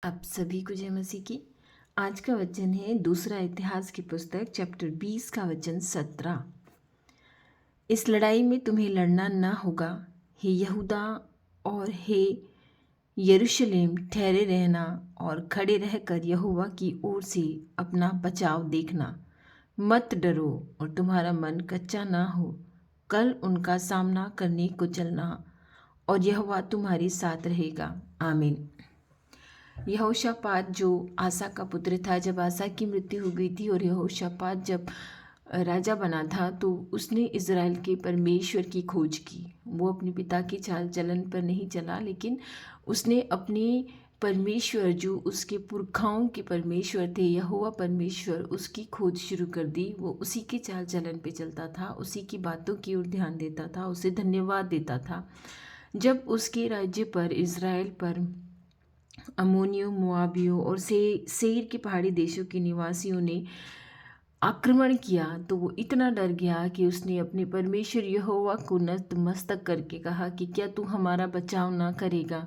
आप सभी को जय मसीह की। आज का वचन है दूसरा इतिहास की पुस्तक चैप्टर 20 का वचन 17। इस लड़ाई में तुम्हें लड़ना न होगा, हे यहूदा और हे यरूशलेम, ठहरे रहना और खड़े रहकर यहोवा की ओर से अपना बचाव देखना। मत डरो और तुम्हारा मन कच्चा ना हो। कल उनका सामना करने को चलना और यहोवा तुम्हारे साथ रहेगा। आमीन। यहोशापात जो आसा का पुत्र था, जब आसा की मृत्यु हो गई थी और यहोशापात जब राजा बना था तो उसने इज़राइल के परमेश्वर की खोज की। वो अपने पिता के चाल चलन पर नहीं चला, लेकिन उसने अपने परमेश्वर जो उसके पुरखाओं के परमेश्वर थे, यहोवा परमेश्वर, उसकी खोज शुरू कर दी। वो उसी के चाल चलन पे चलता था, उसी की बातों की ओर ध्यान देता था, उसे धन्यवाद देता था। जब उसके राज्य पर, इज़राइल पर अम्मोनियों, मोआबियों और सेईर के पहाड़ी देशों के निवासियों ने आक्रमण किया तो वो इतना डर गया कि उसने अपने परमेश्वर यहोवा को नतमस्तक करके कहा कि क्या तू हमारा बचाव ना करेगा?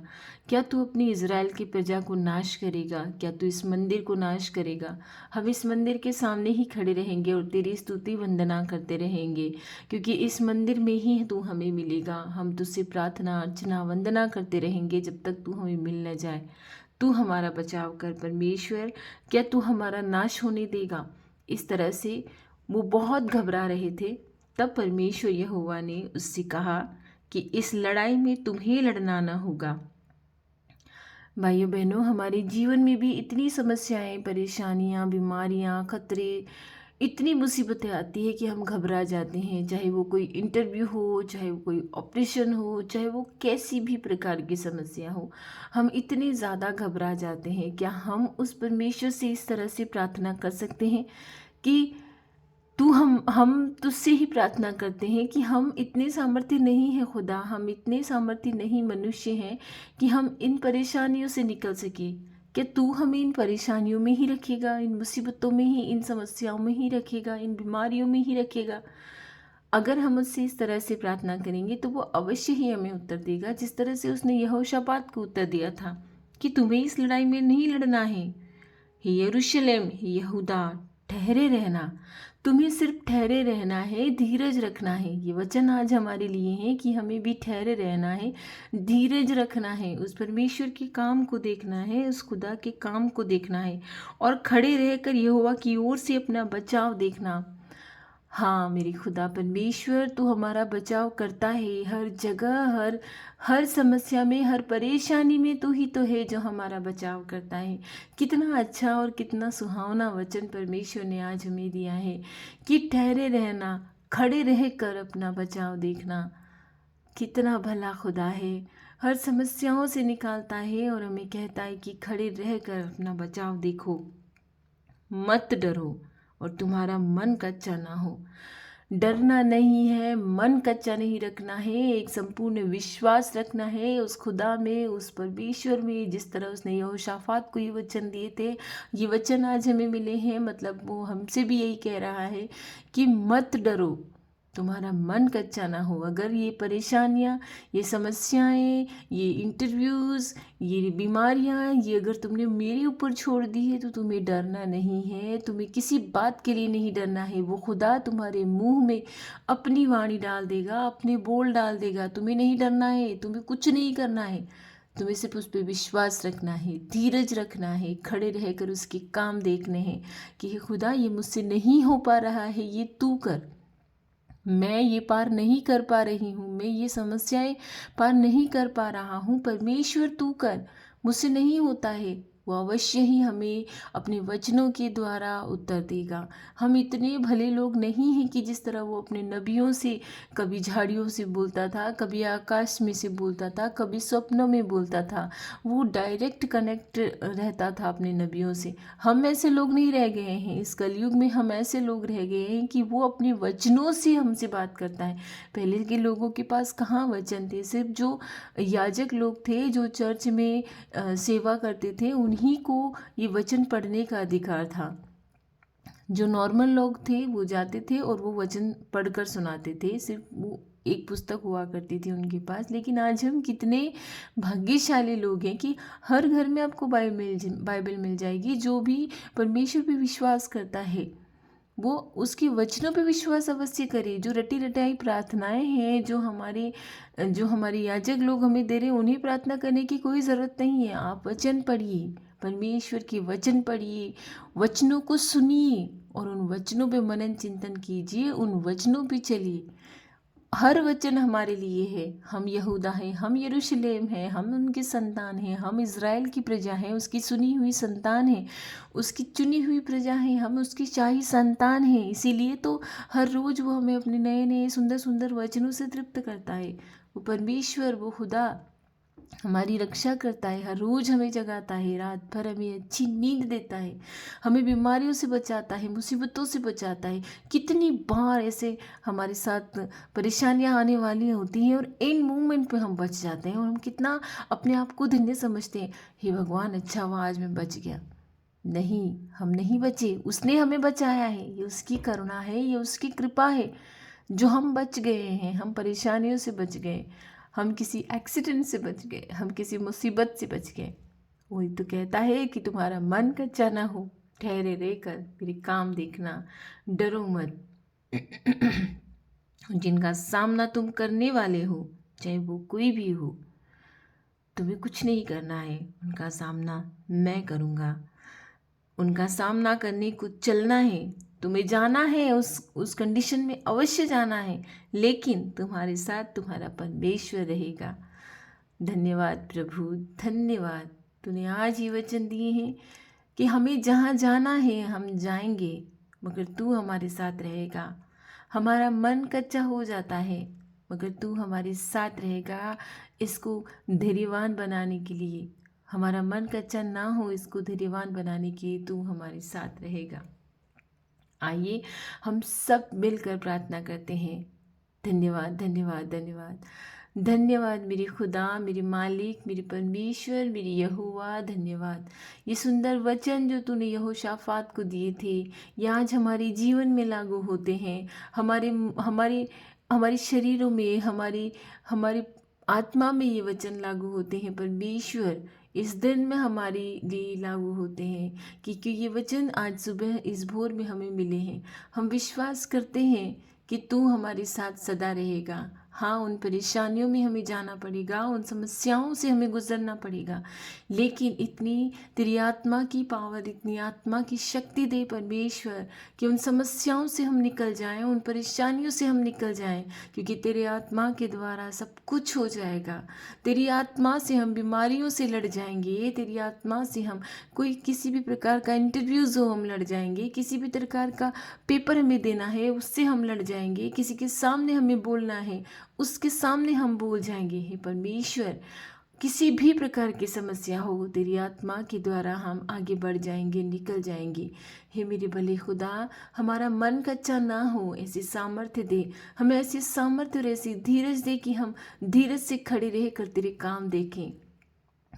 क्या तू अपनी इज़राइल की प्रजा को नाश करेगा? क्या तू इस मंदिर को नाश करेगा? हम इस मंदिर के सामने ही खड़े रहेंगे और तेरी स्तुति वंदना करते रहेंगे, क्योंकि इस मंदिर में ही तू हमें मिलेगा। हम तुझसे प्रार्थना अर्चना वंदना करते रहेंगे जब तक तू हमें मिल न जाए। तू हमारा बचाव कर परमेश्वर, क्या तू हमारा नाश होने देगा? इस तरह से वो बहुत घबरा रहे थे। तब परमेश्वर यहोवा ने उससे कहा कि इस लड़ाई में तुम्हें लड़ना ना होगा। भाइयों बहनों, हमारे जीवन में भी इतनी समस्याएं, परेशानियां, बीमारियां, खतरे, इतनी मुसीबतें आती है कि हम घबरा जाते हैं। चाहे वो कोई इंटरव्यू हो, चाहे वो कोई ऑपरेशन हो, चाहे वो कैसी भी प्रकार की समस्या हो, हम इतने ज़्यादा घबरा जाते हैं। क्या हम उस परमेश्वर से इस तरह से प्रार्थना कर सकते हैं कि तू हम तुझसे ही प्रार्थना करते हैं कि हम इतने सामर्थ्य नहीं हैं खुदा, हम इतने सामर्थ्य नहीं मनुष्य हैं कि हम इन परेशानियों से निकल सके। क्या तू हमें इन परेशानियों में ही रखेगा, इन मुसीबतों में ही, इन समस्याओं में ही रखेगा, इन बीमारियों में ही रखेगा? अगर हम उससे इस तरह से प्रार्थना करेंगे तो वो अवश्य ही हमें उत्तर देगा, जिस तरह से उसने यहोशापात को उत्तर दिया था कि तुम्हें इस लड़ाई में नहीं लड़ना है। हे यरूशलेम, हे यहूदा, ठहरे रहना। तुम्हें सिर्फ ठहरे रहना है, धीरज रखना है। ये वचन आज हमारे लिए है कि हमें भी ठहरे रहना है, धीरज रखना है, उस परमेश्वर के काम को देखना है, उस खुदा के काम को देखना है और खड़े रहकर यहोवा की ओर से अपना बचाव देखना। हाँ मेरी खुदा परमेश्वर, तू हमारा बचाव करता है हर जगह, हर हर समस्या में, हर परेशानी में तू ही तो है जो हमारा बचाव करता है। कितना अच्छा और कितना सुहावना वचन परमेश्वर ने आज हमें दिया है कि ठहरे रहना, खड़े रहकर अपना बचाव देखना। कितना भला खुदा है, हर समस्याओं से निकालता है और हमें कहता है कि खड़े रहकर अपना बचाव देखो, मत डरो और तुम्हारा मन कच्चा ना हो। डरना नहीं है, मन कच्चा नहीं रखना है, एक संपूर्ण विश्वास रखना है उस खुदा में, उस परमेश्वर में, जिस तरह उसने यहोशापात को ये वचन दिए थे। ये वचन आज हमें मिले हैं, मतलब वो हमसे भी यही कह रहा है कि मत डरो, तुम्हारा मन कच्चा ना हो। अगर ये परेशानियाँ, ये समस्याएं, ये इंटरव्यूज़, ये बीमारियाँ, ये अगर तुमने मेरे ऊपर छोड़ दी है तो तुम्हें डरना नहीं है, तुम्हें किसी बात के लिए नहीं डरना है। वो खुदा तुम्हारे मुंह में अपनी वाणी डाल देगा, अपने बोल डाल देगा। तुम्हें नहीं डरना है, तुम्हें कुछ नहीं करना है, तुम्हें सिर्फ उस पर विश्वास रखना है, धीरज रखना है, खड़े रहकर उसके काम देखने हैं कि हे खुदा, ये मुझसे नहीं हो पा रहा है, ये तू कर। मैं ये पार नहीं कर पा रही हूँ, मैं ये समस्याएं पार नहीं कर पा रहा हूँ, परमेश्वर तू कर, मुझसे नहीं होता है। वो अवश्य ही हमें अपने वचनों के द्वारा उत्तर देगा। हम इतने भले लोग नहीं हैं कि जिस तरह वो अपने नबियों से, कभी झाड़ियों से बोलता था, कभी आकाश में से बोलता था, कभी स्वप्नों में बोलता था। वो डायरेक्ट कनेक्ट रहता था अपने नबियों से। हम ऐसे लोग नहीं रह गए हैं, इस कलयुग में हम ऐसे लोग रह गए हैं कि वो अपने वचनों से हमसे बात करता है। पहले के लोगों के पास कहाँ वचन थे? सिर्फ जो याजक लोग थे, जो चर्च में सेवा करते थे, उन्हीं को ये वचन पढ़ने का अधिकार था। जो नॉर्मल लोग थे वो जाते थे और वो वचन पढ़कर सुनाते थे। सिर्फ वो एक पुस्तक हुआ करती थी उनके पास। लेकिन आज हम कितने भाग्यशाली लोग हैं कि हर घर में आपको बाइबल मिल जाएगी। जो भी परमेश्वर पे विश्वास करता है वो उसके वचनों पे विश्वास अवश्य करे। जो रटी रटाई प्रार्थनाएं हैं जो हमारे याजक लोग हमें दे रहे हैं, उन्हें प्रार्थना करने की कोई ज़रूरत नहीं है। आप वचन पढ़िए, परमेश्वर के वचन पढ़िए, वचनों को सुनिए और उन वचनों पे मनन चिंतन कीजिए, उन वचनों पे चलिए। हर वचन हमारे लिए है। हम यहूदा हैं, हम यरूशलेम हैं, हम उनके संतान हैं, हम इज़राइल की प्रजा हैं, उसकी सुनी हुई संतान हैं, उसकी चुनी हुई प्रजा हैं, हम उसकी शाही संतान हैं। इसीलिए तो हर रोज़ वो हमें अपने नए नए सुंदर सुंदर वचनों से तृप्त करता है। वो परमेश्वर, वो खुदा हमारी रक्षा करता है, हर रोज़ हमें जगाता है, रात भर हमें अच्छी नींद देता है, हमें बीमारियों से बचाता है, मुसीबतों से बचाता है। कितनी बार ऐसे हमारे साथ परेशानियां आने वाली होती हैं और इन मोमेंट पे हम बच जाते हैं और हम कितना अपने आप को धन्य समझते हैं। हे भगवान, अच्छा हुआ आज मैं बच गया। नहीं, हम नहीं बचे, उसने हमें बचाया है। ये उसकी करुणा है, ये उसकी कृपा है जो हम बच गए हैं। हम परेशानियों से बच गए, हम किसी एक्सीडेंट से बच गए, हम किसी मुसीबत से बच गए। वही तो कहता है कि तुम्हारा मन कच्चा ना हो, ठहरे रहकर मेरे काम देखना, डरो मत। जिनका सामना तुम करने वाले हो, चाहे वो कोई भी हो, तुम्हें कुछ नहीं करना है, उनका सामना मैं करूँगा। उनका सामना करने को चलना है, तुम्हें जाना है, उस कंडीशन में अवश्य जाना है, लेकिन तुम्हारे साथ तुम्हारा परमेश्वर रहेगा। धन्यवाद प्रभु, धन्यवाद। तूने आज ये वचन दिए हैं कि हमें जहाँ जाना है हम जाएंगे, मगर तू हमारे साथ रहेगा। हमारा मन कच्चा हो जाता है, मगर तू हमारे साथ रहेगा इसको धैर्यवान बनाने के लिए। हमारा मन कच्चा ना हो, इसको धैर्यवान बनाने के लिए तू हमारे साथ रहेगा। आइए हम सब मिलकर प्रार्थना करते हैं। धन्यवाद, धन्यवाद, धन्यवाद, धन्यवाद मेरे खुदा, मेरे मालिक, मेरे परमेश्वर, मेरी यहोवा। धन्यवाद, ये सुंदर वचन जो तूने यहोशाफात को दिए थे, ये आज हमारे जीवन में लागू होते हैं। हमारे हमारे हमारे शरीरों में, हमारी आत्मा में ये वचन लागू होते हैं। परमेश्वर, इस दिन में हमारे लिए लागू होते हैं, क्योंकि ये वचन आज सुबह इस भोर में हमें मिले हैं। हम विश्वास करते हैं कि तू हमारे साथ सदा रहेगा। हाँ, उन परेशानियों में हमें जाना पड़ेगा, उन समस्याओं से हमें गुजरना पड़ेगा, लेकिन इतनी तेरी आत्मा की पावर, इतनी आत्मा की शक्ति दे परमेश्वर कि उन समस्याओं से हम निकल जाएं, उन परेशानियों से हम निकल जाएं, क्योंकि तेरे आत्मा के द्वारा सब कुछ हो जाएगा। तेरी आत्मा से हम बीमारियों से लड़ जाएंगे, तेरी आत्मा से हम किसी भी प्रकार का इंटरव्यूज़ हो हम लड़ जाएंगे, किसी भी प्रकार का पेपर हमें देना है उससे हम लड़ जाएंगे, किसी के सामने हमें बोलना है उसके सामने हम बोल जाएंगे। हे परमेश्वर, किसी भी प्रकार की समस्या हो, तेरी आत्मा के द्वारा हम आगे बढ़ जाएंगे, निकल जाएंगे। हे मेरे भले खुदा, हमारा मन कच्चा ना हो, ऐसी सामर्थ्य दे हमें, ऐसी सामर्थ्य और ऐसी धीरज दे कि हम धीरज से खड़े रह कर तेरे काम देखें।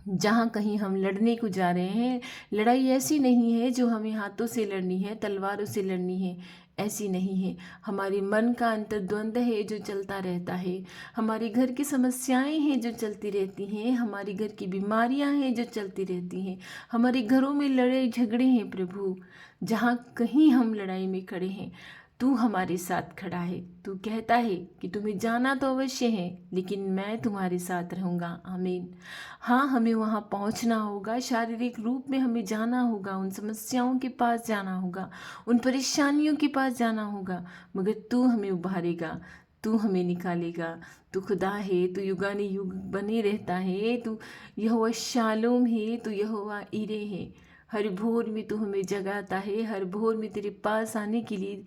जहाँ कहीं हम लड़ने को जा रहे हैं, लड़ाई ऐसी नहीं है जो हमें हाथों से लड़नी है, तलवारों से लड़नी है, ऐसी नहीं है। हमारे मन का अंतर्द्वंद है जो चलता रहता है, हमारे घर की समस्याएं हैं जो चलती रहती हैं, हमारे घर की बीमारियां हैं जो चलती रहती हैं, हमारे घरों में लड़ाई झगड़े हैं। प्रभु, जहाँ कहीं हम लड़ाई में खड़े हैं, तू हमारे साथ खड़ा है। तू कहता है कि तुम्हें जाना तो अवश्य है, लेकिन मैं तुम्हारे साथ रहूँगा। आमीन। हाँ, हमें वहाँ पहुँचना होगा, शारीरिक रूप में हमें जाना होगा, उन समस्याओं के पास जाना होगा, उन परेशानियों के पास जाना होगा, मगर तू हमें उभारेगा, तू हमें निकालेगा। तू खुदा है, तू युगानुयुग बने रहता है, तू यहोवा शालोम है, तू यहोवा ईरे है। हर भोर में तू हमें जगाता है, हर भोर में तेरे पास आने के लिए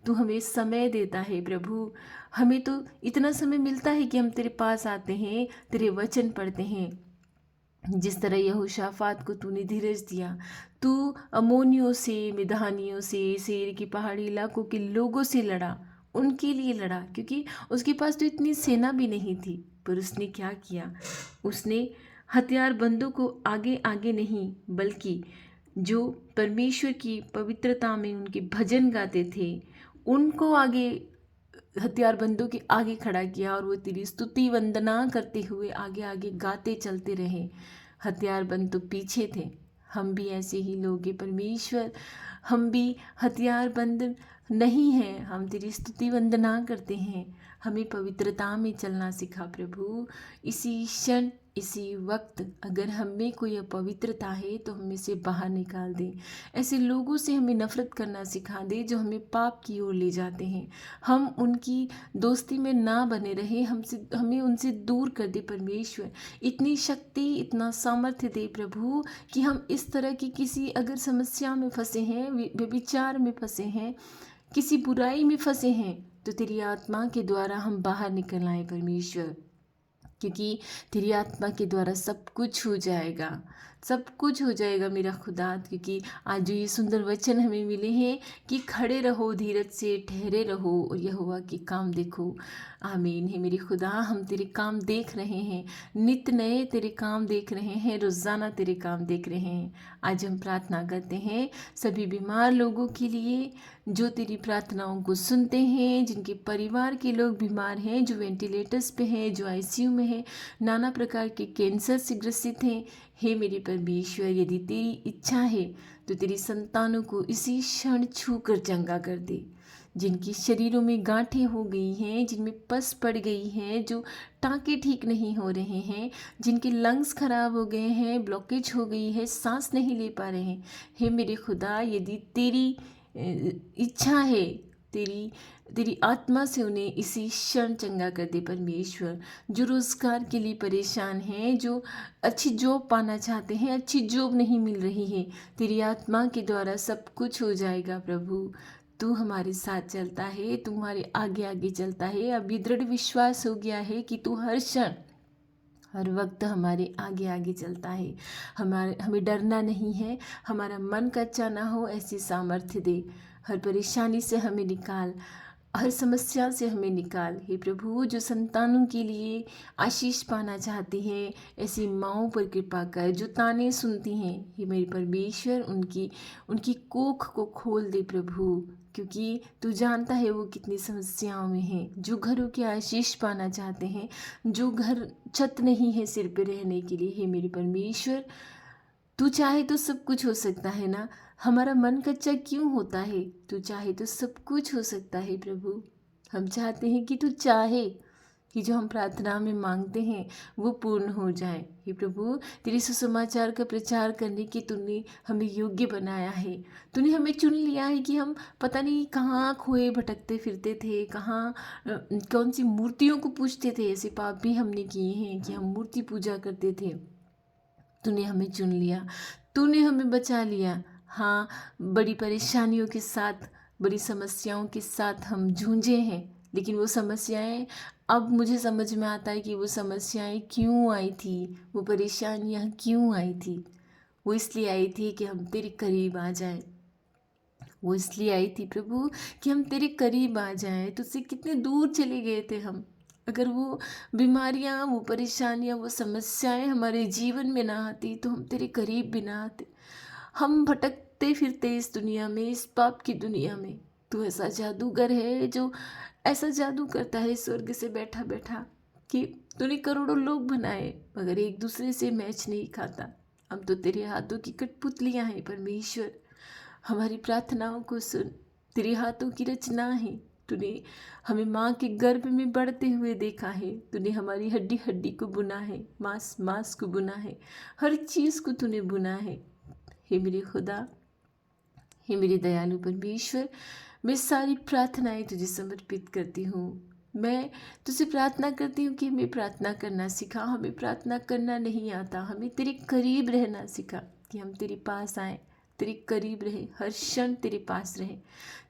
तू हमें समय देता है। प्रभु, हमें तो इतना समय मिलता है कि हम तेरे पास आते हैं, तेरे वचन पढ़ते हैं। जिस तरह यहोशाफात को तूने धीरज दिया, तू अमोनियों से, मिधानियों से, सेर की पहाड़ी इलाकों के लोगों से लड़ा, उनके लिए लड़ा, क्योंकि उसके पास तो इतनी सेना भी नहीं थी। पर उसने क्या किया? उसने हथियारबंदों को आगे आगे नहीं, बल्कि जो परमेश्वर की पवित्रता में उनके भजन गाते थे उनको आगे हथियारबंदों के आगे खड़ा किया और वो तेरी स्तुति वंदना करते हुए आगे आगे गाते चलते रहे। हथियारबंद तो पीछे थे, हम भी ऐसे ही लोग हैं परमेश्वर, हम भी हथियारबंद नहीं हैं, हम तेरी स्तुति वंदना करते हैं। हमें पवित्रता में चलना सिखा प्रभु। इसी क्षण इसी वक्त अगर हम में कोई अपवित्रता है तो हमें से बाहर निकाल दे। ऐसे लोगों से हमें नफरत करना सिखा दे जो हमें पाप की ओर ले जाते हैं। हम उनकी दोस्ती में ना बने रहे, हमें उनसे दूर कर दे परमेश्वर। इतनी शक्ति, इतना सामर्थ्य दे प्रभु कि हम इस तरह की किसी अगर समस्या में फंसे हैं, व्यभिचार में फंसे हैं, किसी बुराई में फंसे हैं, तो तेरी आत्मा के द्वारा हम बाहर निकल आए परमेश्वर। क्योंकि तेरी आत्मा के द्वारा सब कुछ हो जाएगा, सब कुछ हो जाएगा मेरा खुदा। क्योंकि आज जो ये सुंदर वचन हमें मिले हैं कि खड़े रहो, धीरज से ठहरे रहो और यहोवा के काम देखो। आमीन है मेरे खुदा, हम तेरे काम देख रहे हैं, नित नए तेरे काम देख रहे हैं, रोज़ाना तेरे काम देख रहे हैं। आज हम प्रार्थना करते हैं सभी बीमार लोगों के लिए जो तेरी प्रार्थनाओं को सुनते हैं, जिनके परिवार के लोग बीमार हैं, जो वेंटिलेटर्स पे हैं, जो आईसीयू में हैं, नाना प्रकार के कैंसर से ग्रसित हैं। हे मेरे परमेश्वर, यदि तेरी इच्छा है तो तेरी संतानों को इसी क्षण छू कर चंगा कर दे। जिनकी शरीरों में गांठें हो गई हैं, जिनमें पस पड़ गई हैं, जो टाँके ठीक नहीं हो रहे हैं, जिनके लंग्स खराब हो गए हैं, ब्लॉकेज हो गई है, सांस नहीं ले पा रहे हैं, हे मेरे खुदा, यदि तेरी इच्छा है, तेरी आत्मा से उन्हें इसी क्षण चंगा कर दे परमेश्वर। जो रोज़गार के लिए परेशान हैं, जो अच्छी जॉब पाना चाहते हैं, अच्छी जॉब नहीं मिल रही है, तेरी आत्मा के द्वारा सब कुछ हो जाएगा प्रभु। तू हमारे साथ चलता है, तू हमारे आगे आगे चलता है। अब ये दृढ़ विश्वास हो गया है कि तू हर क्षण हर वक्त हमारे आगे आगे चलता है। हमें डरना नहीं है, हमारा मन कच्चा ना हो, ऐसी सामर्थ्य दे। हर परेशानी से हमें निकाल, हर समस्या से हमें निकाल। हे प्रभु, जो संतानों के लिए आशीष पाना चाहती हैं, ऐसी माँओं पर कृपा कर, जो ताने सुनती हैं, हे मेरे परमेश्वर, उनकी कोख को खोल दे प्रभु। क्योंकि तू जानता है वो कितनी समस्याओं में हैं। जो घरों के आशीष पाना चाहते हैं, जो घर छत नहीं है सिर पे रहने के लिए, हे मेरे परमेश्वर, तू चाहे तो सब कुछ हो सकता है ना। हमारा मन कच्चा क्यों होता है? तू चाहे तो सब कुछ हो सकता है प्रभु। हम चाहते हैं कि तू चाहे कि जो हम प्रार्थना में मांगते हैं वो पूर्ण हो जाए। हे प्रभु, तेरे सुसमाचार का प्रचार करने के तूने हमें योग्य बनाया है। तूने हमें चुन लिया है कि हम पता नहीं कहाँ खोए भटकते फिरते थे, कहाँ कौन सी मूर्तियों को पूजते थे। ऐसे पाप भी हमने किए हैं कि हम मूर्ति पूजा करते थे। तूने हमें चुन लिया, तूने हमें बचा लिया। हाँ, बड़ी परेशानियों के साथ, बड़ी समस्याओं के साथ हम जूझे हैं, लेकिन वो समस्याएं, अब मुझे समझ में आता है कि वो समस्याएं क्यों आई थी, वो परेशानियां क्यों आई थी। वो इसलिए आई थी कि हम तेरे करीब आ जाएं। वो इसलिए आई थी प्रभु कि हम तेरे करीब आ जाएं। तुझसे कितने दूर चले गए थे हम। अगर वो बीमारियां, वो परेशानियां, वो समस्याएं हमारे जीवन में ना आती तो हम तेरे करीब भी ना आते। हम भटकते फिरते इस दुनिया में, इस पाप की दुनिया में। तू ऐसा जादूगर है जो ऐसा जादू करता है स्वर्ग से बैठा बैठा कि तूने करोड़ों लोग बनाए मगर एक दूसरे से मैच नहीं खाता। हम तो तेरे हाथों की कठपुतलियां हैं परमेश्वर। हमारी प्रार्थनाओं को सुन, तेरे हाथों की रचना है। तूने हमें माँ के गर्भ में बढ़ते हुए देखा है। तूने हमारी हड्डी हड्डी को बुना है, मांस मांस को बुना है, हर चीज़ को तूने बुना है। हे मेरे खुदा, हे मेरे दयालु परमेश्वर, मैं सारी प्रार्थनाएं तुझे समर्पित करती हूँ। मैं तुझसे प्रार्थना करती हूँ कि हमें प्रार्थना करना सिखा। हमें प्रार्थना करना नहीं आता, हमें तेरे करीब रहना सिखा, कि हम तेरे पास आएँ, तेरे करीब रहे, हर क्षण तेरे पास रहे।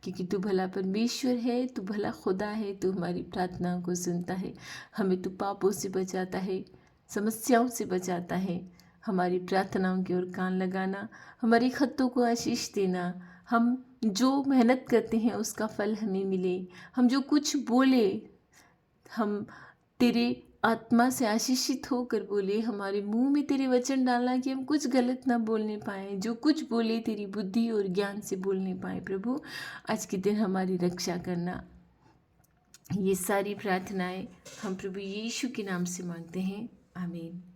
क्योंकि तू भला परमेश्वर है, तू भला खुदा है, तू हमारी प्रार्थनाओं को सुनता है। हमें तू पापों से बचाता है, समस्याओं से बचाता है। हमारी प्रार्थनाओं की ओर कान लगाना, हमारी खतों को आशीष देना। हम जो मेहनत करते हैं उसका फल हमें मिले। हम जो कुछ बोले, हम तेरे आत्मा से आशीषित होकर बोले। हमारे मुंह में तेरे वचन डालना कि हम कुछ गलत ना बोलने पाएँ, जो कुछ बोले तेरी बुद्धि और ज्ञान से बोलने पाएँ। प्रभु, आज के दिन हमारी रक्षा करना, ये सारी प्रार्थनाएं हम प्रभु यीशु के नाम से मांगते हैं, आमीन।